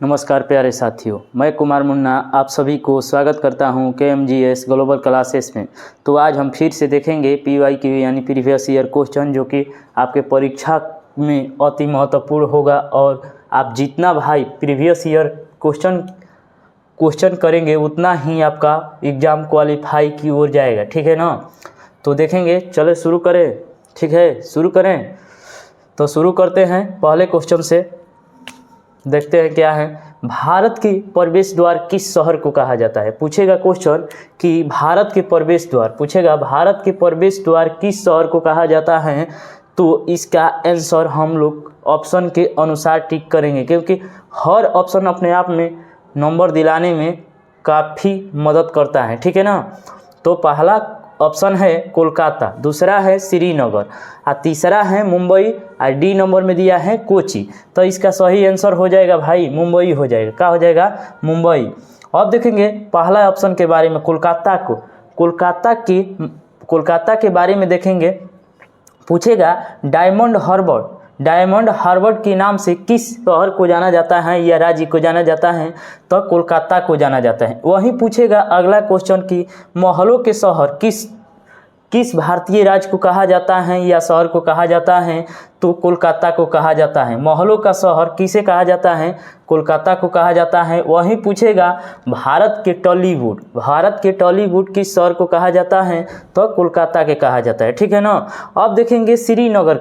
नमस्कार प्यारे साथियों, मैं कुमार मुन्ना आप सभी को स्वागत करता हूं KMGS ग्लोबल क्लासेस में। तो आज हम फिर से देखेंगे PYQ यानी प्रीवियस ईयर क्वेश्चन, जो कि आपके परीक्षा में अति महत्वपूर्ण होगा। और आप जितना भाई प्रीवियस ईयर क्वेश्चन करेंगे उतना ही आपका एग्ज़ाम क्वालिफाई की ओर जाएगा, ठीक है ना। तो देखेंगे, चले शुरू करें। ठीक है, शुरू करें। तो शुरू करते हैं पहले क्वेश्चन से। देखते हैं क्या है। भारत की प्रवेश द्वार किस शहर को कहा जाता है? पूछेगा क्वेश्चन कि भारत के प्रवेश द्वार, पूछेगा भारत के प्रवेश द्वार किस शहर को कहा जाता है। तो इसका आंसर हम लोग ऑप्शन के अनुसार टिक करेंगे, क्योंकि हर ऑप्शन अपने आप में नंबर दिलाने में काफ़ी मदद करता है, ठीक है ना। तो पहला ऑप्शन है कोलकाता, दूसरा है श्रीनगर और तीसरा है मुंबई और डी नंबर में दिया है कोची। तो इसका सही आंसर हो जाएगा भाई मुंबई हो जाएगा। क्या हो जाएगा? मुंबई। अब देखेंगे पहला ऑप्शन के बारे में, कोलकाता के बारे में देखेंगे। पूछेगा डायमंड हार्बर के नाम से किस शहर को जाना जाता है या राज्य को जाना जाता है? तो कोलकाता को जाना जाता है। वहीं पूछेगा अगला क्वेश्चन कि महलों के शहर किस भारतीय राज्य को कहा जाता है या शहर को कहा जाता है? तो कोलकाता को कहा जाता है। महलों का शहर किसे कहा जाता है? कोलकाता को कहा जाता है। वहीं पूछेगा भारत के टॉलीवुड किस शहर को कहा जाता है? तो कोलकाता के कहा जाता है, ठीक है ना। अब देखेंगे श्रीनगर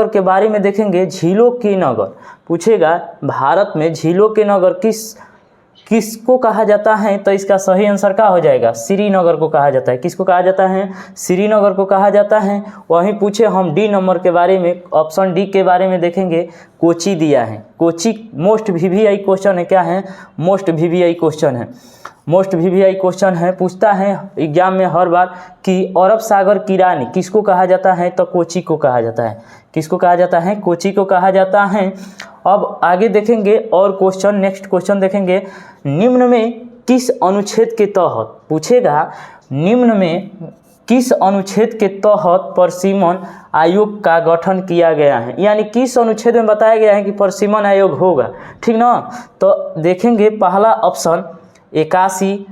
के बारे में देखेंगे। झीलों के नगर, पूछेगा भारत में झीलों के नगर किसको कहा जाता है? तो इसका सही आंसर क्या हो जाएगा? श्रीनगर को कहा जाता है। किसको कहा जाता है? श्रीनगर को कहा जाता है। वहीं पूछे हम डी नंबर के बारे में, ऑप्शन डी के बारे में देखेंगे। कोची दिया है। कोची मोस्ट VVI क्वेश्चन है। क्या है? मोस्ट VVI क्वेश्चन है। पूछता है एग्जाम में हर बार कि अरब सागर की रानी किसको कहा जाता है? तो कोची को कहा जाता है। किसको कहा जाता है? कोची को कहा जाता है। अब आगे देखेंगे और क्वेश्चन, नेक्स्ट क्वेश्चन देखेंगे। निम्न में किस अनुच्छेद के तहत, पूछेगा निम्न में किस अनुच्छेद के तहत परसिमन आयोग का गठन किया गया है? यानी किस अनुच्छेद में बताया गया है कि परसिमन आयोग होगा, ठीक ना। तो देखेंगे पहला ऑप्शन 81,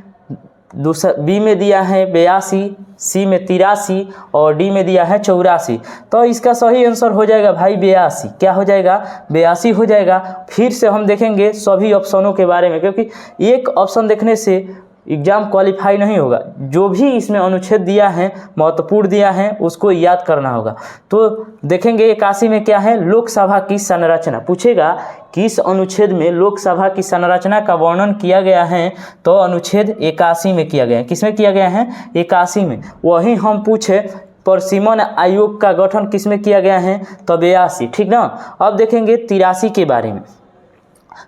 दूसरा बी में दिया है 82, सी में 83 और डी में दिया है 84। तो इसका सही आंसर हो जाएगा भाई 82। क्या हो जाएगा? 82 हो जाएगा। फिर से हम देखेंगे सभी ऑप्शनों के बारे में, क्योंकि एक ऑप्शन देखने से एग्जाम क्वालिफाई नहीं होगा। जो भी इसमें अनुच्छेद दिया है, महत्वपूर्ण दिया है, उसको याद करना होगा। तो देखेंगे 81 में क्या है? लोकसभा की संरचना। पूछेगा किस अनुच्छेद में लोकसभा की संरचना का वर्णन किया गया है? तो अनुच्छेद 81 में किया गया है। किसमें किया गया है? 81 में। वहीं हम पूछे परसिमन आयोग का गठन किसमें किया गया है? तो 82, ठीक ना। अब देखेंगे 83 के बारे में।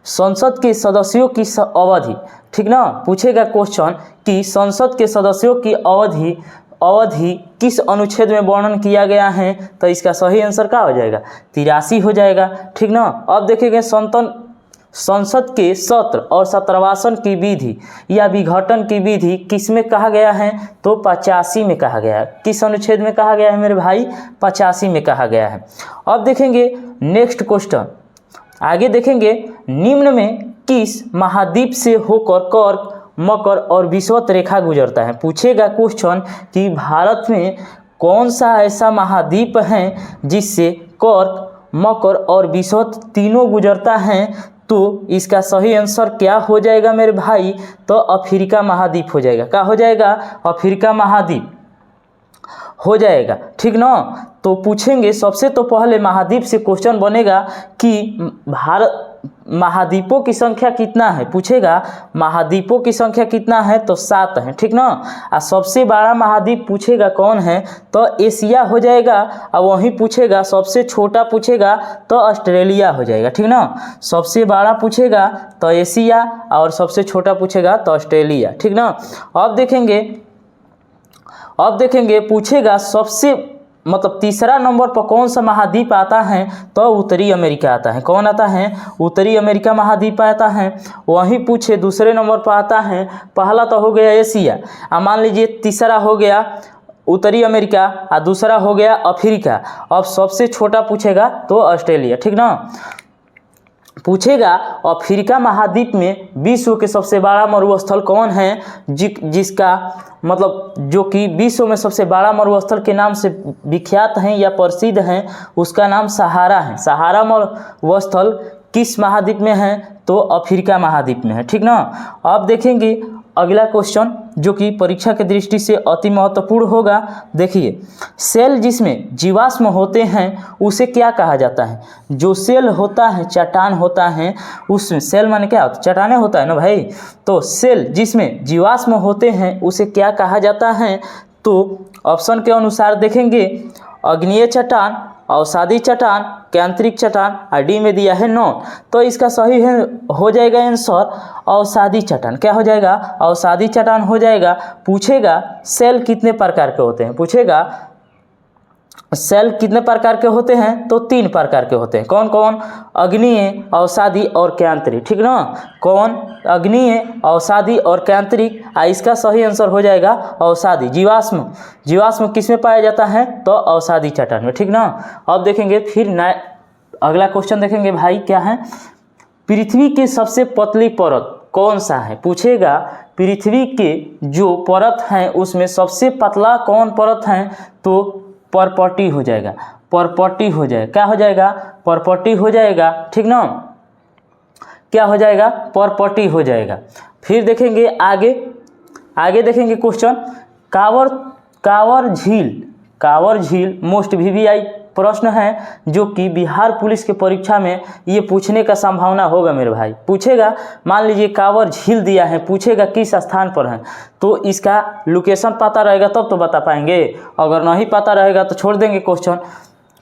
संसद के सदस्यों की अवधि, ठीक ना। पूछेगा क्वेश्चन कि संसद के सदस्यों की अवधि किस अनुच्छेद में वर्णन किया गया है? तो इसका सही आंसर क्या हो जाएगा? 83 हो जाएगा, ठीक ना। अब देखेंगे संसद के सत्र और सत्रवासन की विधि या विघटन की विधि किसमें कहा गया है? तो 85 में कहा गया है। किस अनुच्छेद में कहा गया है मेरे भाई? 85 में कहा गया है। अब देखेंगे नेक्स्ट क्वेश्चन, आगे देखेंगे। निम्न में किस महाद्वीप से होकर कर्क, मकर और विषुवत रेखा गुजरता है? पूछेगा क्वेश्चन कि भारत में कौन सा ऐसा महाद्वीप है जिससे कर्क, मकर और विषुवत तीनों गुजरता है? तो इसका सही आंसर क्या हो जाएगा मेरे भाई? तो अफ्रीका महाद्वीप हो जाएगा। क्या हो जाएगा? अफ्रीका महाद्वीप हो जाएगा, ठीक ना। तो पूछेंगे सबसे तो पहले महाद्वीप से क्वेश्चन बनेगा कि भारत महाद्वीपों की संख्या कितना है? पूछेगा महाद्वीपों की संख्या कितना है? तो 7 है, ठीक ना। और सबसे बड़ा महाद्वीप पूछेगा कौन है? तो एशिया हो जाएगा। और वहीं पूछेगा सबसे छोटा पूछेगा तो ऑस्ट्रेलिया हो जाएगा, ठीक ना। सबसे बड़ा पूछेगा तो एशिया और सबसे छोटा पूछेगा तो ऑस्ट्रेलिया, ठीक ना। अब देखेंगे पूछेगा सबसे तीसरा नंबर पर कौन सा महाद्वीप आता है? तो उत्तरी अमेरिका आता है। कौन आता है? उत्तरी अमेरिका महाद्वीप आता है। वहीं पूछे दूसरे नंबर पर आता है, पहला तो हो गया एशिया, मान लीजिए तीसरा हो गया उत्तरी अमेरिका और दूसरा हो गया अफ्रीका। अब सबसे छोटा पूछेगा तो ऑस्ट्रेलिया, ठीक ना। पूछेगा अफ्रीका महाद्वीप में विश्व के सबसे बड़ा मरुस्थल कौन है, जिसका मतलब जो कि विश्व में सबसे बड़ा मरुस्थल के नाम से विख्यात हैं या प्रसिद्ध हैं, उसका नाम सहारा है। सहारा मरुस्थल किस महाद्वीप में है, तो अफ्रीका महाद्वीप में है, ठीक ना। अब देखेंगे अगला क्वेश्चन जो कि परीक्षा की दृष्टि से अति महत्वपूर्ण होगा। देखिए, सेल जिसमें जीवाश्म होते हैं उसे क्या कहा जाता है। जो सेल होता है, चट्टान होता है, उसमें सेल माने क्या होता है, चट्टाने होता है ना भाई। तो सेल जिसमें जीवाश्म होते हैं उसे क्या कहा जाता है, तो ऑप्शन के अनुसार देखेंगे अग्नीय चट्टान, अवसादी चट्टान, कैंत्रिक चट्टान, और डी में दिया है नॉन। तो इसका सही है हो जाएगा आंसर अवसादी चट्टान। क्या हो जाएगा, अवसादी चट्टान हो जाएगा। पूछेगा सेल कितने प्रकार के होते हैं, पूछेगा सेल कितने प्रकार के होते हैं, तो 3 प्रकार के होते हैं। कौन कौन, अग्नीय, अवसादी और कैंत्रिक, ठीक ना। कौन, अग्नीय, अवसादी और कैंत्रिक। इसका सही आंसर हो जाएगा अवसादी। जीवाश्म, जीवाश्म किस में पाया जाता है, तो अवसादी चट्टान में, ठीक ना। अब देखेंगे फिर अगला क्वेश्चन देखेंगे भाई क्या है, पृथ्वी की सबसे पतली परत कौन सा है। पूछेगा पृथ्वी के जो परत हैं उसमें सबसे पतला कौन परत है, तो परपटी हो जाएगा, परपटी हो जाएगा। क्या हो जाएगा, परपटी हो जाएगा, ठीक ना। क्या हो जाएगा, परपटी हो जाएगा। फिर देखेंगे आगे देखेंगे क्वेश्चन, कांवर झील मोस्ट वीवीआई प्रश्न है जो कि बिहार पुलिस के परीक्षा में ये पूछने का संभावना होगा मेरे भाई। पूछेगा, मान लीजिए कांवर झील दिया है, पूछेगा किस स्थान पर है, तो इसका लोकेशन पता रहेगा तब तो बता पाएंगे, अगर नहीं पता रहेगा तो छोड़ देंगे क्वेश्चन।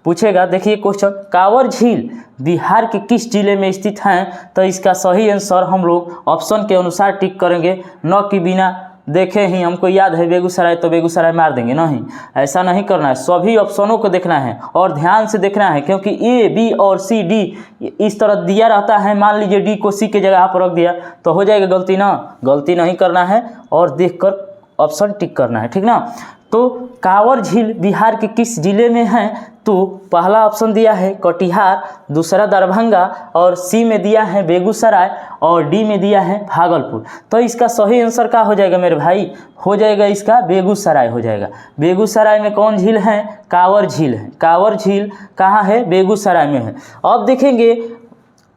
पूछेगा, देखिए क्वेश्चन, कांवर झील बिहार के किस जिले में स्थित हैं, तो इसका सही आंसर हम लोग ऑप्शन के अनुसार टिक करेंगे, न कि बिना देखे ही हमको याद है बेगूसराय तो बेगूसराय मार देंगे, नहीं, ऐसा नहीं करना है। सभी ऑप्शनों को देखना है और ध्यान से देखना है, क्योंकि ए, बी और सी, डी इस तरह दिया रहता है। मान लीजिए डी को सी के जगह पर रख दिया तो हो जाएगा गलती ना, गलती नहीं करना है और देखकर ऑप्शन टिक करना है, ठीक ना। तो कांवर झील बिहार के किस जिले में है, तो पहला ऑप्शन दिया है कटिहार, दूसरा दरभंगा, और सी में दिया है बेगूसराय, और डी में दिया है भागलपुर। तो इसका सही आंसर क्या हो जाएगा मेरे भाई, हो जाएगा इसका बेगूसराय हो जाएगा। बेगूसराय में कौन झील है, कांवर झील है। कांवर झील कहाँ है, बेगूसराय में है। अब देखेंगे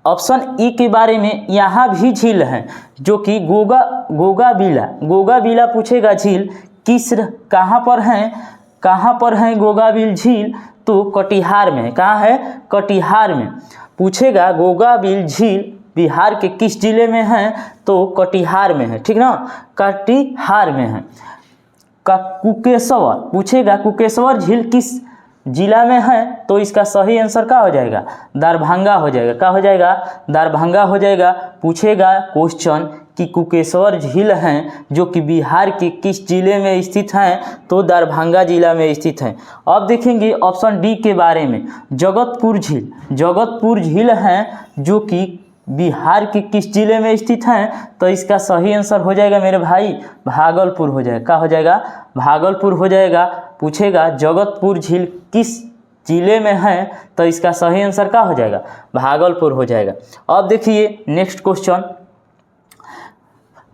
ऑप्शन ई के बारे में, यहाँ भी झील है जो कि गोगाबिला पूछेगा झील किस कहाँ पर है गोगाबिल झील, तो कटिहार में है। कहाँ है, कटिहार में। पूछेगा गोगाबिल झील बिहार के किस जिले में है, तो कटिहार में है, ठीक ना, कटिहार में है। कुकेश्वर पूछेगा कुकेश्वर झील किस जिला में है, तो इसका सही आंसर क्या हो जाएगा, दरभंगा हो जाएगा। क्या हो जाएगा, दरभंगा हो जाएगा। पूछेगा क्वेश्चन कि कुकेश्वर झील हैं जो कि बिहार के किस जिले में स्थित हैं, तो दरभंगा जिला में स्थित हैं। अब देखेंगे ऑप्शन डी के बारे में, जगतपुर झील हैं जो कि बिहार के किस जिले में स्थित हैं, तो इसका सही आंसर हो जाएगा मेरे भाई भागलपुर हो जाएगा। क्या हो जाएगा, भागलपुर हो जाएगा। पूछेगा जगतपुर झील किस जिले में है, तो इसका सही आंसर क्या हो जाएगा, भागलपुर हो जाएगा। अब देखिए नेक्स्ट क्वेश्चन,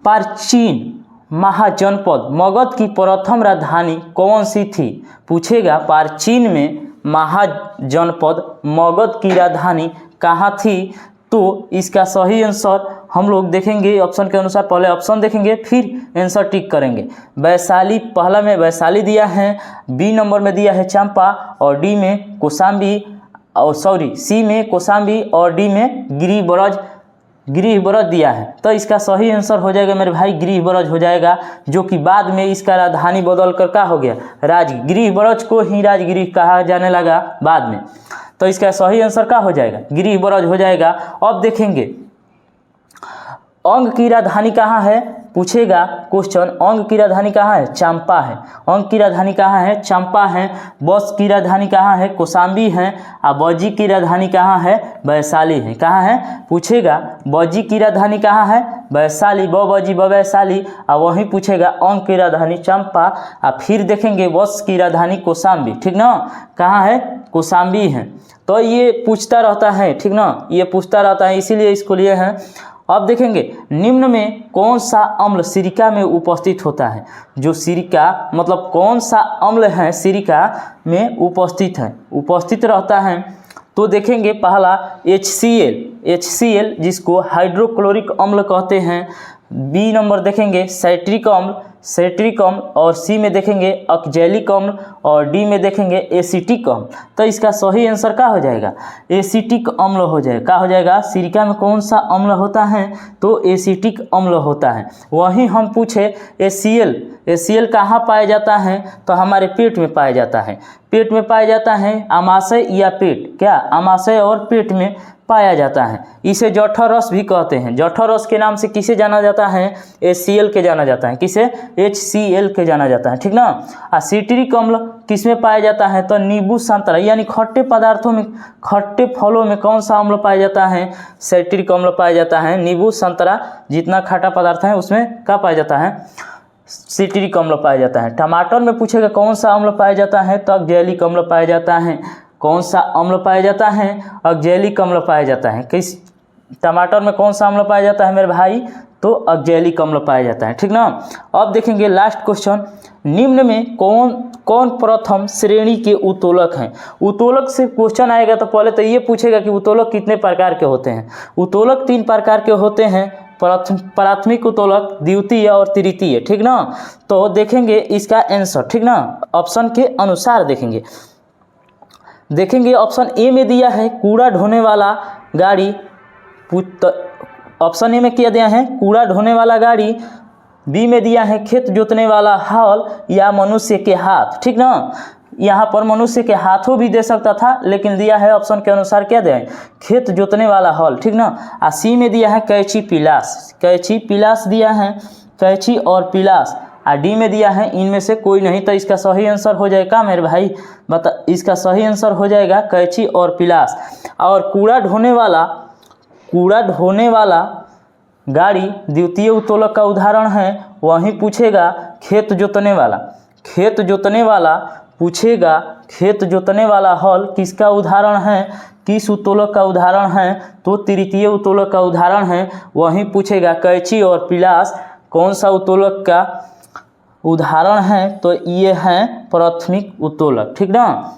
प्राचीन महाजनपद मगध की प्रथम राजधानी कौन सी थी। पूछेगा प्राचीन में महाजनपद मगध की राजधानी कहाँ थी, तो इसका सही आंसर हम लोग देखेंगे ऑप्शन के अनुसार। पहले ऑप्शन देखेंगे फिर आंसर टिक करेंगे। वैशाली, पहला में वैशाली दिया है, बी नंबर में दिया है चंपा, और डी में कौशाम्बी, और सी में कौशाम्बी, और डी में गिरिब्रज दिया है। तो इसका सही आंसर हो जाएगा मेरे भाई गिरिब्रज हो जाएगा, जो कि बाद में इसका राजधानी बदल कर क्या हो गया, गिरिब्रज को ही राजगिरी कहा जाने लगा बाद में। तो इसका सही आंसर क्या हो जाएगा, गिरिब्रज हो जाएगा। अब देखेंगे अंग की राजधानी कहाँ है। पूछेगा क्वेश्चन, अंग की राजधानी कहाँ है, चंपा है। अंग की राजधानी कहाँ है, चंपा है। बस की राजधानी कहाँ है, कौशाम्बी है। और बजी की राजधानी कहाँ है, वैशाली है। कहाँ है, पूछेगा बजी की राजधानी कहाँ है, वैशाली, बजी वैशाली। और वहीं पूछेगा अंग की राजधानी चंपा, और फिर देखेंगे बस की राजधानी कौशाम्बी, ठीक ना, कहाँ है, कौशाम्बी है। तो ये पूछता रहता है, ठीक ना, ये पूछता रहता है, इसीलिए इसको लिए हैं। अब देखेंगे निम्न में कौन सा अम्ल सिरिका में उपस्थित होता है। जो सिरिका मतलब कौन सा अम्ल है सिरिका में उपस्थित रहता है। तो देखेंगे पहला HCl जिसको हाइड्रोक्लोरिक अम्ल कहते हैं। बी नंबर देखेंगे साइट्रिक अम्ल और सी में देखेंगे ऑक्जेलिक अम्ल और डी में देखेंगे एसिटिक अम्ल। तो इसका सही आंसर क्या हो जाएगा, एसिटिक अम्ल हो जाएगा। क्या हो जाएगा, सिरिका में कौन सा अम्ल होता है, तो एसिटिक अम्ल होता है। वहीं हम पूछे HCl कहाँ पाया जाता है, तो हमारे पेट में पाया जाता है। पेट में पाया जाता है, आमाशय या पेट, क्या आमाशय और पेट में पाया जाता है। इसे जठर रस भी कहते हैं। जठर रस के नाम से किसे जाना जाता है, HCl के जाना जाता है। किसे, HCl के जाना जाता है, ठीक ना। सिट्रिक अम्ल किस में पाया जाता है, तो नींबू संतरा यानी खट्टे पदार्थों में, खट्टे फलों में कौन सा अम्ल पाया जाता है, सिट्रिक अम्ल पाया जाता है। नींबू संतरा जितना खट्टा पदार्थ है उसमें क्या पाया जाता है, सिट्रिक अम्ल पाया जाता है। टमाटर में पूछेगा कौन सा अम्ल पाया जाता है, तो ऑक्जेलिक अम्ल पाया जाता है। कौन सा अम्ल पाया जाता है, ऑक्जेलिक अम्ल पाया जाता है। किस टमाटर में कौन सा अम्ल पाया जाता है मेरे भाई, तो ऑक्जेलिक अम्ल पाया जाता है, ठीक ना। अब देखेंगे लास्ट क्वेश्चन, निम्न में कौन प्रथम श्रेणी के उत्तोलक हैं। उत्तोलक से क्वेश्चन आएगा तो पहले तो ये पूछेगा कि उत्तोलक कितने प्रकार के होते हैं। उत्तोलक 3 प्रकार के होते हैं, प्राथमिक उत्तोलक, द्वितीय और तृतीय, ठीक ना। तो देखेंगे इसका आंसर, ठीक ना, ऑप्शन के अनुसार देखेंगे ऑप्शन ए में दिया है कूड़ा ढोने वाला गाड़ी, ऑप्शन ए में क्या दिया है, कूड़ा ढोने वाला गाड़ी। बी में दिया है खेत जोतने वाला हल या मनुष्य के हाथ, ठीक ना। यहाँ पर मनुष्य के हाथों भी दे सकता था, लेकिन दिया है ऑप्शन के अनुसार क्या दिया है, खेत जोतने वाला हल, ठीक ना। सी में दिया है कैंची पिलास दिया है, कैंची और पिलास। डी में दिया है इनमें से कोई नहीं। तो इसका सही आंसर हो जाएगा मेरे भाई, बता, इसका सही आंसर हो जाएगा कैंची और पिलास। और कूड़ा ढोने वाला गाड़ी द्वितीय उत्तोलक का उदाहरण है। वहीं पूछेगा खेत जोतने वाला पूछेगा खेत जोतने वाला हल किसका उदाहरण है, किस उत्तोलक का उदाहरण है, तो तृतीय उत्तोलक का उदाहरण है। वहीं पूछेगा कैंची और पिलास कौन सा उत्तोलक का उदाहरण है, तो ये हैं प्राथमिक उत्तोलक, ठीक ना।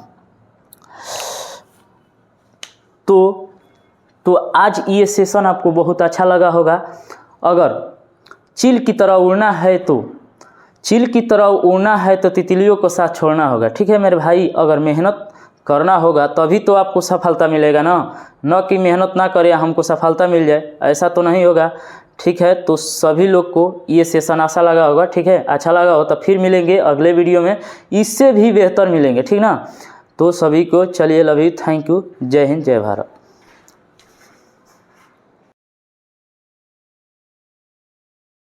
तो आज ये सेशन आपको बहुत अच्छा लगा होगा। अगर चील की तरह उड़ना है तो तितलियों को साथ छोड़ना होगा, ठीक है मेरे भाई। अगर मेहनत करना होगा तभी तो आपको सफलता मिलेगा ना, न कि मेहनत ना करें हमको सफलता मिल जाए, ऐसा तो नहीं होगा, ठीक है। तो सभी लोग को ये सेशन अच्छा लगा होगा, ठीक है। अच्छा लगा हो तो फिर मिलेंगे अगले वीडियो में, इससे भी बेहतर मिलेंगे, ठीक ना। तो सभी को चलिए लव यू, थैंक यू, जय हिंद, जय भारत।